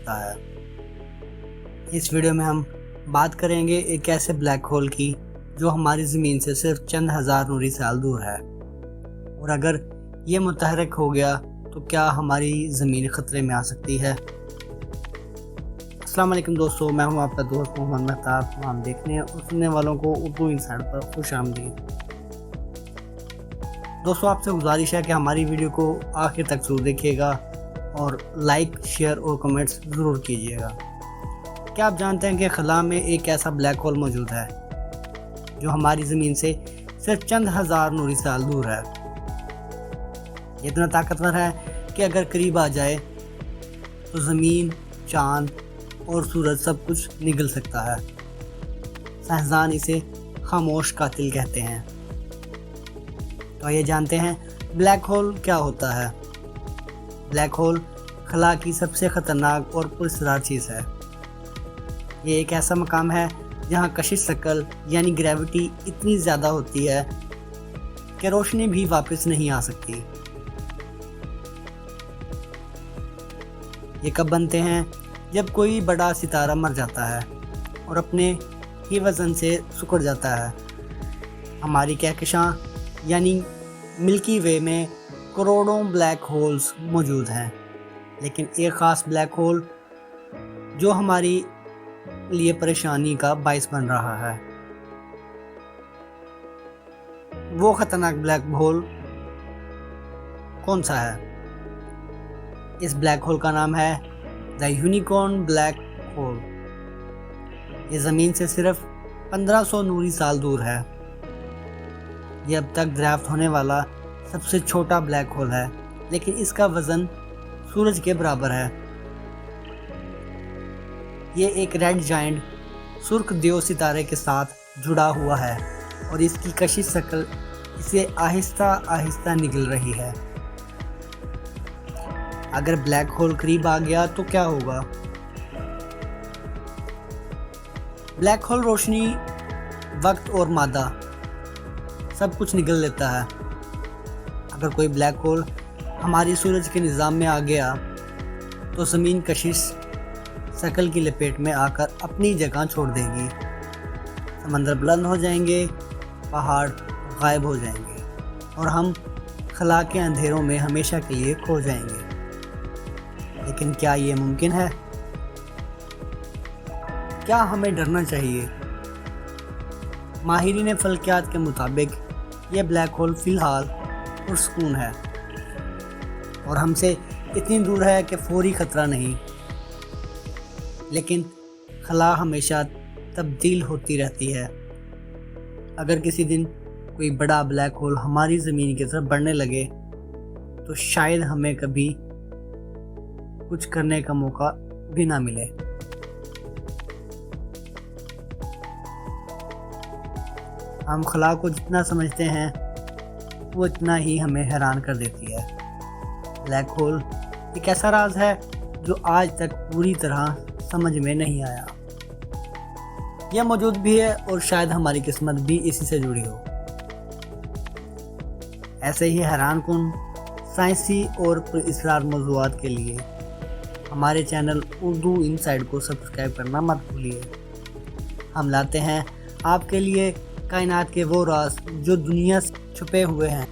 सकता है। इस वीडियो में हम बात करेंगे एक ऐसे ब्लैक होल की जो हमारी ज़मीन से सिर्फ चंद हज़ार नूरी साल दूर है, और अगर ये मुतहरक हो गया तो क्या हमारी ज़मीन ख़तरे में आ सकती है। अस्सलाम वालेकुम दोस्तों, मैं हूं आपका दोस्त मोहम्मद महताब। तमाम देखने और सुनने वालों को उर्दू इनसाइड पर खुश आमदीद। दोस्तों, आपसे गुजारिश है कि हमारी वीडियो को आखिर तक ज़रूर देखिएगा और लाइक, शेयर और कमेंट्स ज़रूर कीजिएगा। क्या आप जानते हैं कि खला में एक ऐसा ब्लैक होल मौजूद है जो हमारी ज़मीन से सिर्फ चंद हज़ार नूरी साल दूर है। ये इतना ताकतवर है कि अगर करीब आ जाए तो ज़मीन, चाँद और सूरज सब कुछ निगल सकता है। साइंसदान इसे खामोश कातिल कहते हैं। तो ये जानते हैं ब्लैक होल क्या होता है। ब्लैक होल खला की सबसे ख़तरनाक और पुरअसरार चीज़ है। ये एक ऐसा मकाम है जहाँ कशिश शकल यानी ग्रेविटी इतनी ज़्यादा होती है कि रोशनी भी वापस नहीं आ सकती। ये कब बनते हैं? जब कोई बड़ा सितारा मर जाता है और अपने ही वज़न से सिकुड़ जाता है। हमारी कहकशां यानी मिल्की वे में करोड़ों ब्लैक होल्स मौजूद हैं, लेकिन एक ख़ास ब्लैक होल जो हमारी लिए परेशानी का बायस बन रहा है। वो ख़तरनाक ब्लैक होल कौन सा है? इस ब्लैक होल का नाम है द यूनिकॉर्न ब्लैक होल। ये ज़मीन से सिर्फ 1500 नूरी साल दूर है। ये अब तक दरियाफ्त होने वाला सबसे छोटा ब्लैक होल है, लेकिन इसका वज़न सूरज के बराबर है। ये एक रेड जायंट सुर्ख देव सितारे के साथ जुड़ा हुआ है और इसकी कशिश शकल इसे आहिस्ता आहिस्ता निगल रही है। अगर ब्लैक होल करीब आ गया तो क्या होगा? ब्लैक होल रोशनी, वक्त और मादा सब कुछ निगल लेता है। अगर कोई ब्लैक होल हमारी सूरज के निज़ाम में आ गया तो ज़मीन कशिश शकल की लपेट में आकर अपनी जगह छोड़ देगी। समंदर बुलंद हो जाएंगे, पहाड़ गायब हो जाएंगे और हम खला के अंधेरों में हमेशा के लिए खो जाएंगे। लेकिन क्या ये मुमकिन है? क्या हमें डरना चाहिए? माहिरीन फल्कियात के मुताबिक ये ब्लैक होल फ़िलहाल पुरसुकून है और हमसे इतनी दूर है कि फौरी ख़तरा नहीं, लेकिन खला हमेशा तब्दील होती रहती है। अगर किसी दिन कोई बड़ा ब्लैक होल हमारी ज़मीन की तरफ बढ़ने लगे तो शायद हमें कभी कुछ करने का मौका भी ना मिले। हम खला को जितना समझते हैं वो इतना ही हमें हैरान कर देती है। ब्लैक होल एक ऐसा राज है जो आज तक पूरी तरह समझ में नहीं आया। यह मौजूद भी है और शायद हमारी किस्मत भी इसी से जुड़ी हो। ऐसे ही हैरानकुन साइंसी और पुरअसरार मौज़ूआत के लिए हमारे चैनल उर्दू इनसाइड को सब्सक्राइब करना मत भूलिए। हम लाते हैं आपके लिए कायनात के वो राज जो दुनिया से छुपे हुए हैं।